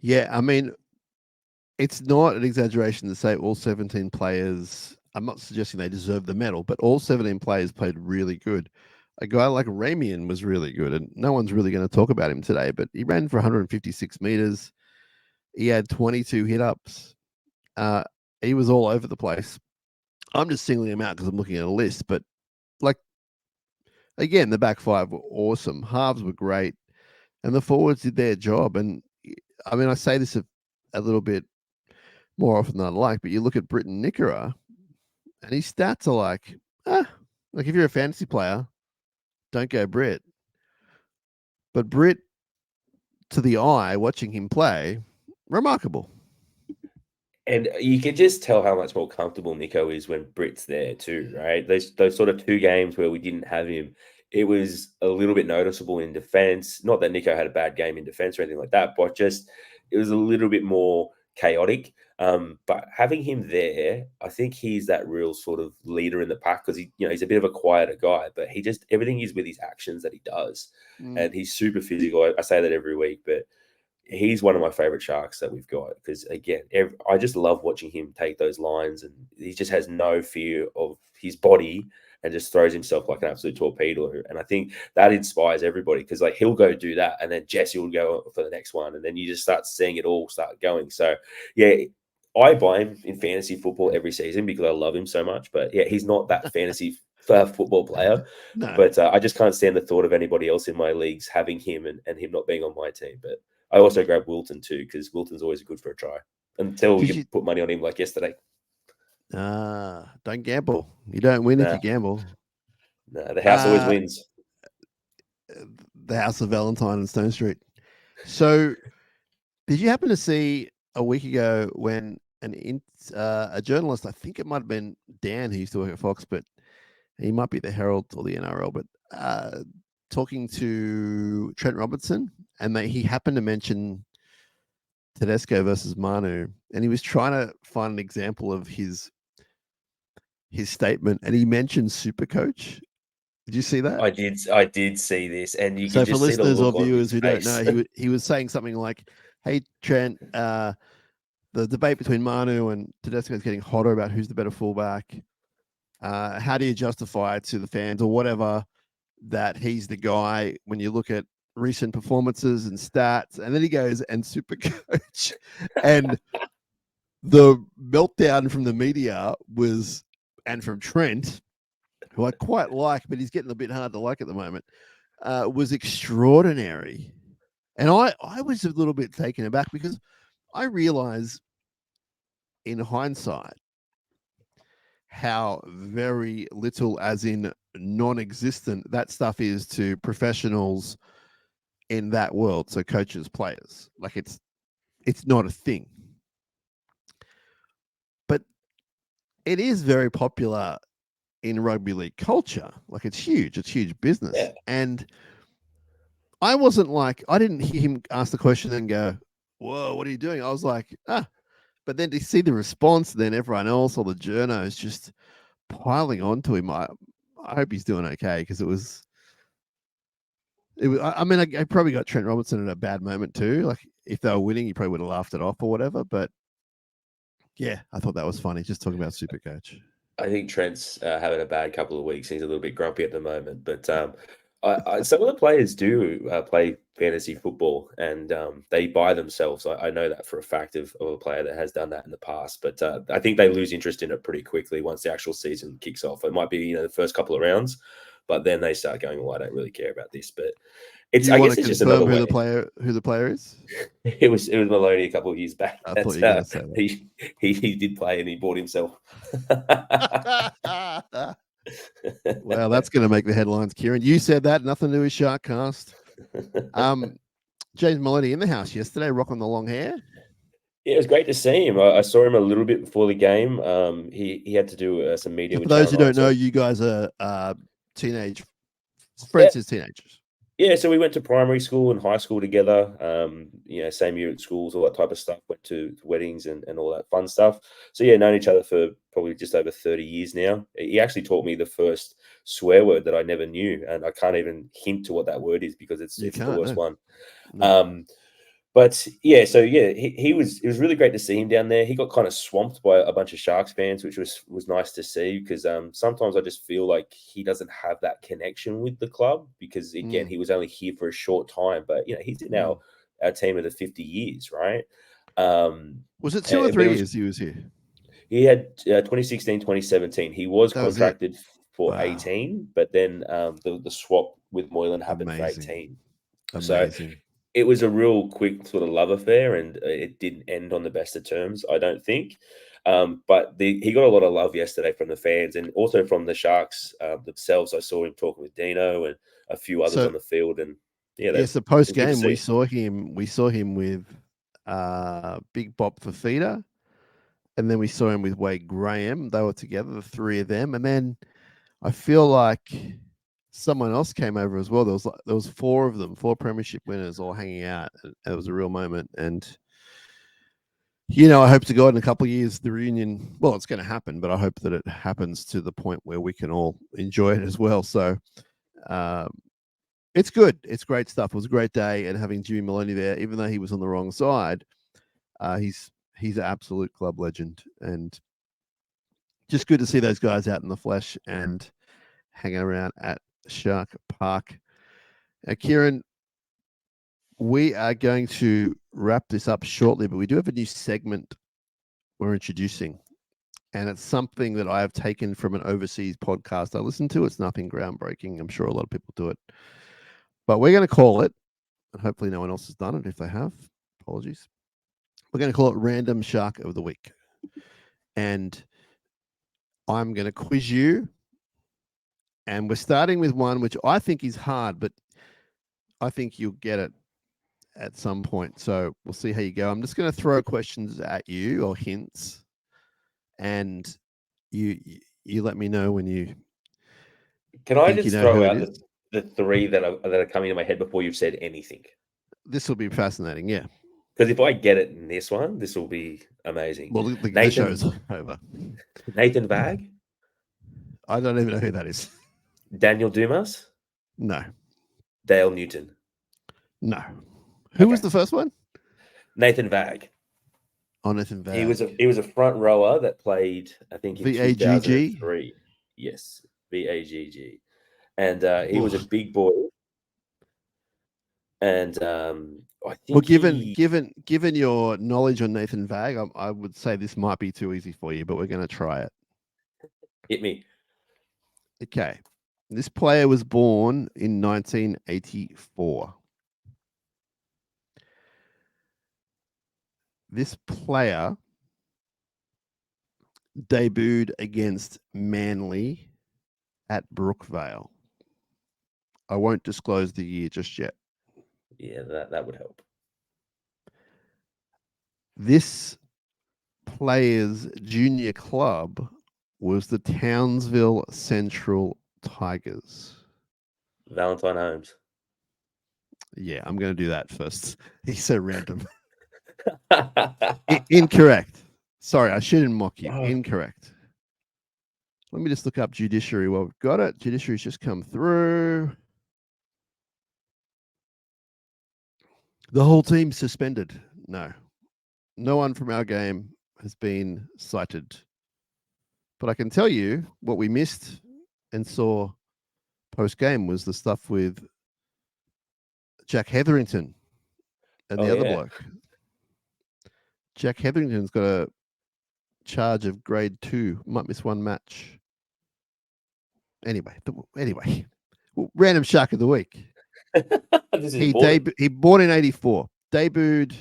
Yeah, I mean, it's not an exaggeration to say all 17 players, I'm not suggesting they deserve the medal, but all 17 players played really good. A guy like Ramian was really good, and no one's really going to talk about him today, but he ran for 156 meters. He had 22 hit-ups. He was all over the place. I'm just singling him out because I'm looking at a list, but like, again, the back five were awesome. Halves were great, and the forwards did their job. And I mean, I say this a little bit more often than I like, but you look at Britton Nickera, and his stats are like if you're a fantasy player, don't go Brit. But Brit, to the eye, watching him play, remarkable. And you can just tell how much more comfortable Nico is when Britt's there too, right? Those sort of 2 games where we didn't have him, it was a little bit noticeable in defense. Not that Nico had a bad game in defense or anything like that, but just it was a little bit more chaotic. But having him there, I think he's that real sort of leader in the pack, because he's a bit of a quieter guy, but everything is with his actions that he does, and he's super physical. I say that every week, but he's one of my favorite Sharks that we've got, because again, I just love watching him take those lines, and he just has no fear of his body and just throws himself like an absolute torpedo. And I think that inspires everybody, because like he'll go do that, and then Jesse will go for the next one, and then you just start seeing it all start going. So yeah, I buy him in fantasy football every season because I love him so much. But yeah, he's not that fantasy football player. No. But I just can't stand the thought of anybody else in my leagues having him and him not being on my team. But I also grabbed Wilton too, because Wilton's always good for a try until you put money on him like yesterday. Don't gamble. You don't win if you gamble. The house always wins. The house of Valentine and Stone Street. So did you happen to see a week ago when a journalist, I think it might have been Dan, who used to work at Fox, but he might be the Herald or the NRL, but talking to Trent Robertson, and he happened to mention Tedesco versus Manu, and he was trying to find an example of his statement, and he mentioned Supercoach. Did you see that? I did see this, and you so can for just see listeners the or look viewers who don't know, he was saying something like, "Hey Trent, the debate between Manu and Tedesco is getting hotter about who's the better fullback. How do you justify to the fans or whatever that he's the guy when you look at recent performances and stats?" And then he goes, "And Supercoach," and the meltdown from the media and from Trent, who I quite like, but he's getting a bit hard to like at the moment, was extraordinary. And I was a little bit taken aback, because I realize in hindsight how very little, as in non-existent, that stuff is to professionals in that world. So coaches, players, like it's not a thing. But it is very popular in rugby league culture. Like it's huge business. Yeah. And I didn't hear him ask the question and go, "Whoa, what are you doing?" I was like, but then to see the response, then everyone else, all the journos just piling onto him. I hope he's doing okay, because it was, I mean, I probably got Trent Robertson at a bad moment too. Like if they were winning, he probably would have laughed it off or whatever. But yeah, I thought that was funny, just talking about Supercoach. I think Trent's having a bad couple of weeks. He's a little bit grumpy at the moment, but Some of the players do play fantasy football, and they buy themselves. I know that for a fact of a player that has done that in the past. But I think they lose interest in it pretty quickly once the actual season kicks off. It might be the first couple of rounds, but then they start going, "Well, I don't really care about this." But Do you I want guess to it's just another confirm way. who the player is? It was Maloney a couple of years back. I thought That's you were going to say he did play and he bought himself. that. Well, that's going to make the headlines, Kieran. You said that. Nothing to do with SharkCast. James Maloney in the house yesterday, rocking the long hair. Yeah, it was great to see him. I saw him a little bit before the game. He had to do some media For with those Channel who 9. don't know, you guys are teenage friends as teenagers. Yeah, so we went to primary school and high school together. Same year at schools, all that type of stuff. Went to weddings and all that fun stuff. So yeah, known each other for probably just over 30 years now. He actually taught me the first swear word that I never knew, and I can't even hint to what that word is because it's the worst one. No. But yeah, so yeah, it was really great to see him down there. He got kind of swamped by a bunch of Sharks fans, which was nice to see because sometimes I just feel like he doesn't have that connection with the club because again, he was only here for a short time, but he's in our team of the 50 years, right? Was it 2 or 3 years he was here? He had 2016, 2017. He was contracted for 18, but then the swap with Moylan happened for 18. So it was a real quick sort of love affair, and it didn't end on the best of terms, I don't think. But he got a lot of love yesterday from the fans and also from the Sharks themselves. I saw him talking with Dino and a few others on the field, and so post game we saw him with Big Bob Fafita, and then we saw him with Wade Graham. They were together, the three of them, and then I feel like someone else came over as well. There was 4 of them, 4 premiership winners all hanging out. It was a real moment. And, I hope to God in a couple of years, the reunion, well, it's going to happen, but I hope that it happens to the point where we can all enjoy it as well. So it's good. It's great stuff. It was a great day. And having Jimmy Maloney there, even though he was on the wrong side, he's an absolute club legend. And just good to see those guys out in the flesh and hanging around at Shark Park. Kieran, we are going to wrap this up shortly, but we do have a new segment we're introducing, and it's something that I have taken from an overseas podcast I listen to. It's nothing groundbreaking. I'm sure a lot of people do it, but we're going to call it, and hopefully no one else has done it. If they have, apologies. We're going to call it Random Shark of the Week, and I'm going to quiz you. And we're starting with one which I think is hard, but I think you'll get it at some point. So we'll see how you go. I'm just going to throw questions at you or hints, and you let me know when you. Can I just throw out the 3 that are coming to my head before you've said anything? This will be fascinating, yeah. Because if I get it in this one, this will be amazing. Well, the show's over. Nathan Vag? I don't even know who that is. Daniel Dumas? No. Dale Newton? No. Who was the first one? Nathan Vag. Oh, Nathan Vag. He was a front rower that played, I think, in VAGG? 2003. Yes, VAGG. And he was a big boy. And I think given your knowledge on Nathan Vag, I would say this might be too easy for you, but we're going to try it. Hit me. Okay. This player was born in 1984. This player debuted against Manly at Brookvale. I won't disclose the year just yet. Yeah, that would help. This player's junior club was the Townsville Central Tigers. Valentine Holmes. Yeah, I'm going to do that first. He's so random. Incorrect. Sorry, I shouldn't mock you. Incorrect. Let me just look up judiciary while we've got it. Judiciary's just come through. The whole team suspended. No one from our game has been cited. But I can tell you what we missed and saw post game was the stuff with Jack Hetherington and the other bloke. Jack Hetherington's got a charge of grade 2, might miss one match. Anyway, random shark of the week. He born in 84, debuted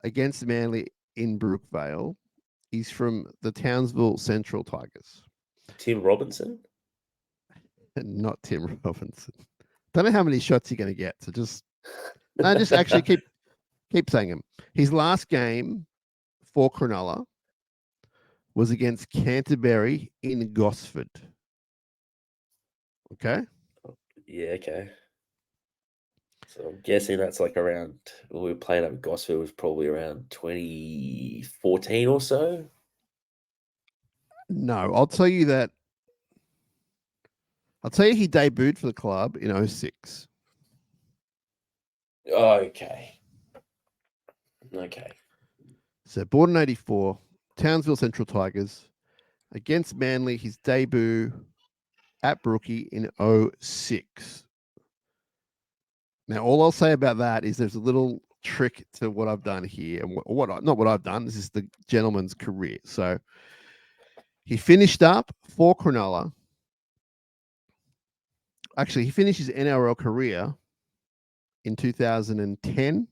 against Manly in Brookvale. He's from the Townsville Central Tigers. Tim Robinson? Not Tim Robinson. Don't know how many shots you're going to get. So just actually keep saying him. His last game for Cronulla was against Canterbury in Gosford. Okay. Yeah. Okay. So I'm guessing that's like around, we were playing up at Gosford, was probably around 2014 or so. No, I'll tell you he debuted for the club in 2006. Okay. So born in 84, Townsville Central Tigers against Manly, his debut at Brookie in 2006. Now, all I'll say about that is there's a little trick to what I've done here, and not what I've done. This is the gentleman's career. So he finished up for Cronulla. Actually, he finished his NRL career in 2010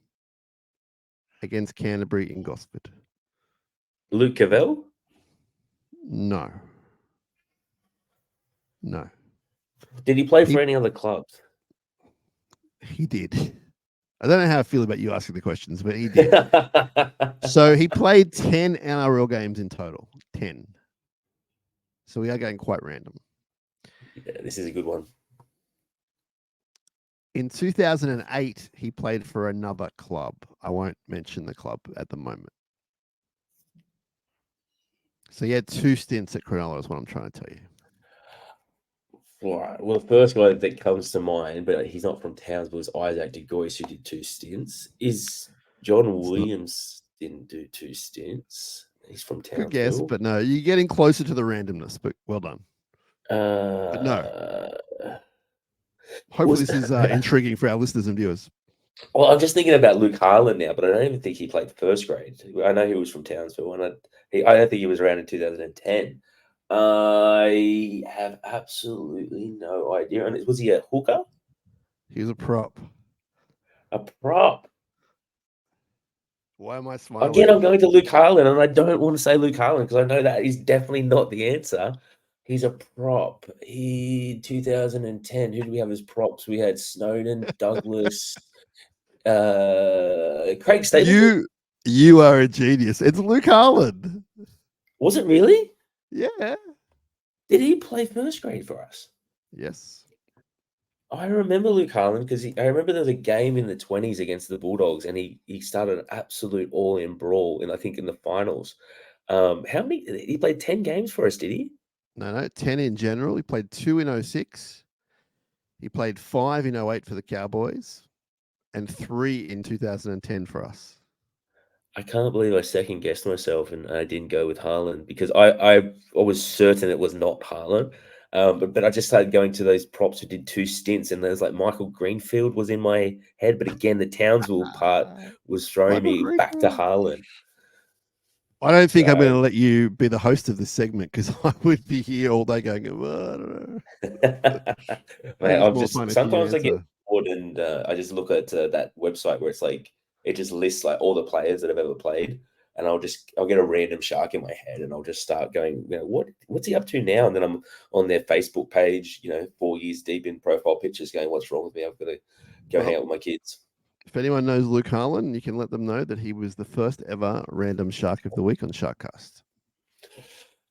against Canterbury in Gosford. Luke Cavell? No. Did he play for any other clubs? He did. I don't know how I feel about you asking the questions, but he did. So he played 10 NRL games in total. 10. So we are going quite random. Yeah, this is a good one. In 2008, he played for another club. I won't mention the club at the moment. So he had 2 stints at Cronulla is what I'm trying to tell you. Right. Well, the first guy that comes to mind, but he's not from Townsville, is Isaac De Gois, who did 2 stints. Is John Williams didn't do 2 stints? He's from Townsville. Good guess, but no. You're getting closer to the randomness, but well done. But no. Hopefully this is intriguing for our listeners and viewers. Well, I'm just thinking about Luke Harlan now, but I don't even think he played first grade. I know he was from Townsville, and I don't think he was around in 2010. I have absolutely no idea. And was he a hooker? He was a prop. A prop. Why am I smiling? Again, I'm going to Luke Harlan, and I don't want to say Luke Harlan because I know that is definitely not the answer. He's a prop. 2010. Who do we have as props? We had Snowden, Douglas, Craig Stapleton. You are a genius. It's Luke Harlan. Was it really? Yeah. Did he play first grade for us? Yes. I remember Luke Harlan because I remember there was a game in the 20s against the Bulldogs, and he started an absolute all-in brawl, and I think in the finals. How many? He played 10 games for us, did he? No, 10 in general. He played 2 in 2006. He played 5 in 2008 for the Cowboys, and 3 in 2010 for us. I can't believe I second guessed myself and I didn't go with Harlan because I was certain it was not Harlan. But I just started going to those props who did 2 stints, and there's like Michael Greenfield was in my head. But again, the Townsville part was throwing me back to Harlan. I don't think I'm going to let you be the host of this segment because I would be here all day going, well, I don't know. Mate, sometimes I get bored and I just look at that website where it's like, it just lists like all the players that have ever played, and I'll get a random shark in my head, and I'll just start going, what's he up to now? And then I'm on their Facebook page, 4 years deep in profile pictures, going, what's wrong with me? I've got to go hang out with my kids. If anyone knows Luke Harlan, you can let them know that he was the first ever random shark of the week on SharkCast.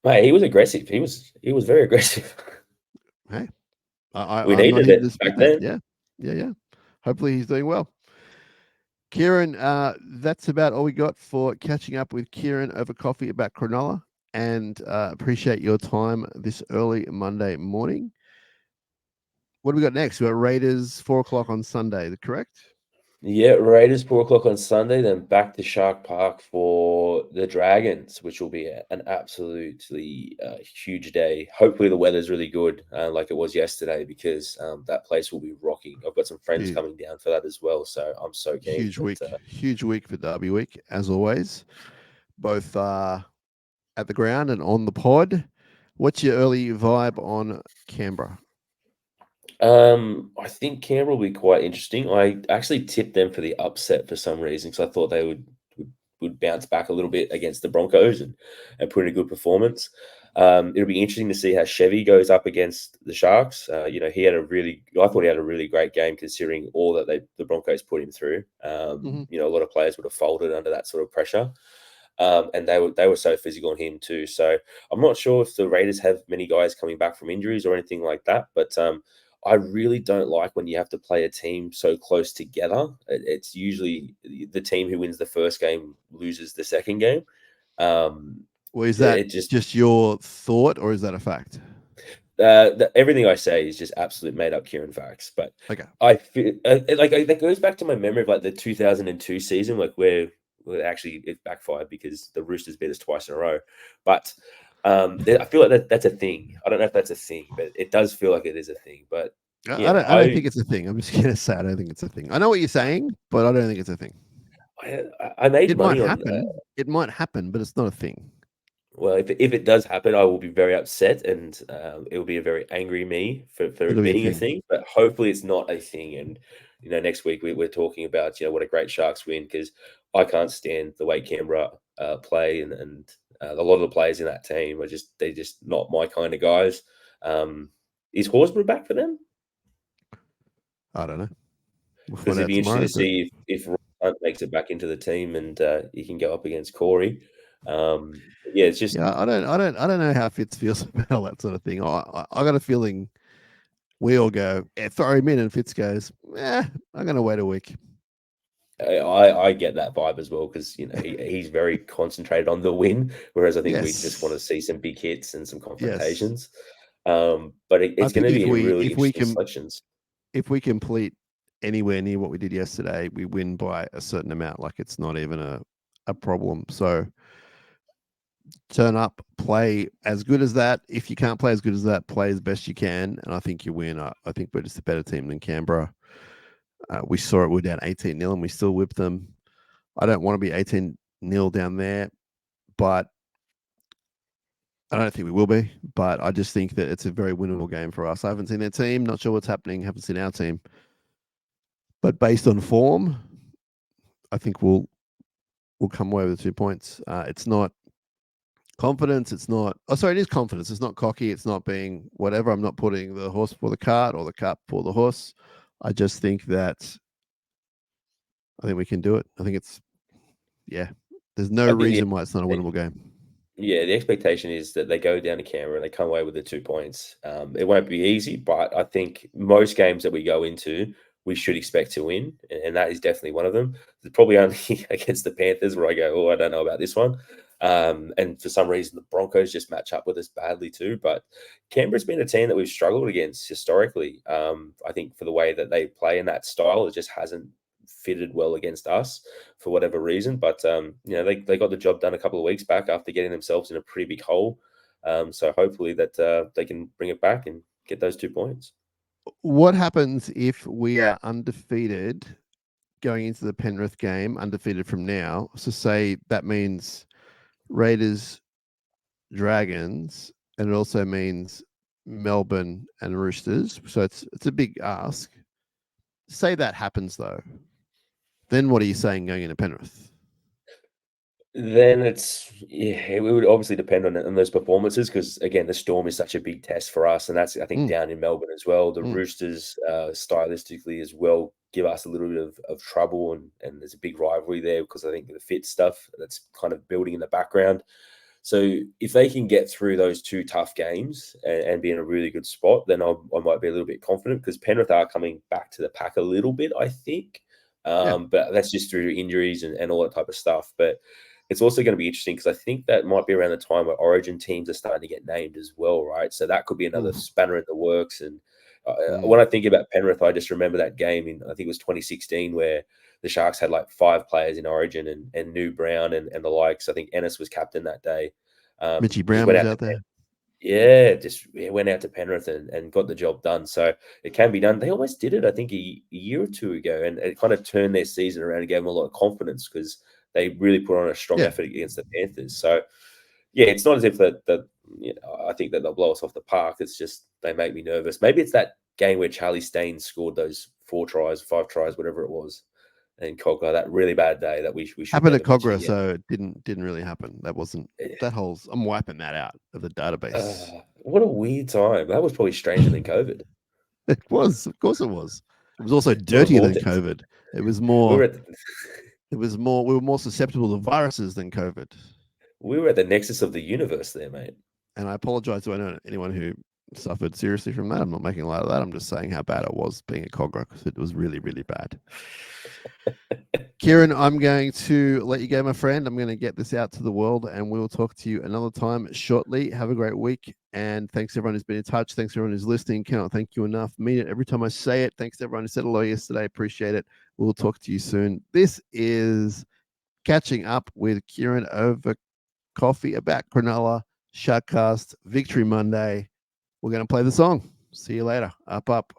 Mate, he was aggressive. He was very aggressive. Hey, we needed it back then. Yeah. Hopefully he's doing well. Kieran, that's about all we got for catching up with Kieran over coffee about Cronulla, and appreciate your time this early Monday morning. What do we got next? We got Raiders 4:00 on Sunday, correct? Yeah, Raiders 4 o'clock on Sunday, then back to Shark Park for the Dragons, which will be an absolutely huge day. Hopefully, the weather's really good, like it was yesterday, because that place will be rocking. I've got some friends Huge, coming down for that as well, so I'm so keen. huge week for Derby week, as always. Both at the ground and on the pod. What's your early vibe on Canberra? I think Canberra will be quite interesting. I actually tipped them for the upset for some reason because I thought they would bounce back a little bit against the Broncos and put in a good performance. It'll be interesting to see how Chevy goes up against the Sharks. I thought he had a really great game considering all that the Broncos put him through. A lot of players would have folded under that sort of pressure. And they were so physical on him too. So I'm not sure if the Raiders have many guys coming back from injuries or anything like that, but I really don't like when you have to play a team so close together. It's usually the team who wins the first game loses the second game. Well, is that It just your thought, or is that a fact? Everything I say is just absolute made up Kieran facts. But Okay. I feel that goes back to my memory of like the 2002 season, like where actually it backfired because the Roosters beat us twice in a row. But I feel like that's a thing. I don't know if that's a thing, but it does feel like it is a thing. But I yeah, don't think it's a thing. I'm just gonna say I don't think it's a thing. I know what you're saying, but I don't think it's a thing. I made It might money on. happen. It might happen, but it's not a thing. Well, if it does happen, I will be very upset, and it will be a very angry me for It'll it be a being a thing. thing. But hopefully, it's not a thing. And next week we're talking about what a great Sharks win because I can't stand the way Canberra play, and a lot of the players in that team are they're just not my kind of guys. Is Horsburgh back for them? I don't know. We'll Because find it'd out be interesting tomorrow. to But see if Roy Hunt makes it back into the team and he can go up against Corey. Yeah, it's just. yeah, I don't know how Fitz feels about all that sort of thing. I got a feeling we all go, yeah, throw him in, and Fitz goes, I'm gonna wait a week. I get that vibe as well because he's very concentrated on the win, whereas I think we just want to Yes, see some big hits and some yes. confrontations. But I it's going think to be a really interesting selections. if we complete anywhere near what we did yesterday, we win by a certain amount. Like it's not even a problem. So turn up, play as good as that. If you can't play as good as that, play as best you can, and I think you win. I think we're just a better team than Canberra. We saw it. We're down 18-0 and we still whipped them. I don't want to be 18-0 down there, but I don't think we will be. But I just think that it's a very winnable game for us. I haven't seen their team. Not sure what's happening. Haven't seen our team. But based on form, I think we'll come away with the 2 points. It's not confidence. It's not. Oh, sorry, it is confidence. It's not cocky. It's not being whatever. I'm not putting the horse before the cart or the cart before the horse. I just think that I think we can do it. I think it's There's no I think reason why it's not a winnable game. the expectation is that they go down to Canberra and they come away with the 2 points. It won't be easy, but I think most games that we go into, we should expect to win, and that is definitely one of them. It's probably only against the Panthers where I go, oh, I don't know about this one. And for some reason, the Broncos just match up with us badly too. But Canberra's been a team that we've struggled against historically. I think for the way that they play in that style, it just hasn't fitted well against us for whatever reason. But they got the job done a couple of weeks back after getting themselves in a pretty big hole. So hopefully that they can bring it back and get those 2 points. What happens if we are undefeated going into the Penrith game, undefeated from now? So say that means Raiders, Dragons, and it also means Melbourne and Roosters. So it's a big ask. Say that happens though. Then what are you saying going into Penrith? Then it would obviously depend on those performances because again the Storm is such a big test for us, and that's I think Mm, down in Melbourne as well. The mm. Roosters stylistically as well give us a little bit of trouble, and there's a big rivalry there because I think the fit stuff that's kind of building in the background. So if they can get through those 2 tough games and be in a really good spot, then I might be a little bit confident because Penrith are coming back to the pack a little bit, I think. Yeah. But that's just through injuries and all that type of stuff. But it's also going to be interesting because I think that might be around the time where Origin teams are starting to get named as well, right? So that could be another Mm. spanner in the works. And When I think about Penrith, I just remember that game in, I think it was 2016, where the Sharks had like 5 players in Origin and New Brown and the likes. I think Ennis was captain that day. Mitchie Just Brown went was out out there. went out to Penrith and got the job done. So it can be done. They almost did it, I think, a year or 2 ago, and it kind of turned their season around and gave them a lot of confidence because they really put on a strong effort against the Panthers. So yeah, it's not as if that I think that they'll blow us off the park. It's just they make me nervous. Maybe it's that game where Charlie Staines scored those 4 tries, 5 tries, whatever it was, and Cogger, that really bad day that we should happened at never mention Cogra, again. so it didn't really happen. That wasn't that whole. I'm wiping that out of the database. What a weird time. That was probably stranger than COVID. It was, of course, it was. It was also dirtier than COVID. It was more. It was more. We were more susceptible to viruses than COVID. We were at the nexus of the universe there, mate. And I apologize to anyone who suffered seriously from that. I'm not making light of that. I'm just saying how bad it was being a Cogra because it was really, really bad. Kieran, I'm going to let you go, my friend. I'm going to get this out to the world, and we will talk to you another time shortly. Have a great week, and thanks to everyone who's been in touch. Thanks to everyone who's listening. Cannot thank you enough. Mean it every time I say it. Thanks to everyone who said hello yesterday. Appreciate it. We'll talk to you soon. This is Catching Up with Kieran over coffee about Cronulla SharkCast Victory Monday. We're going to play the song. See you later. Up, up.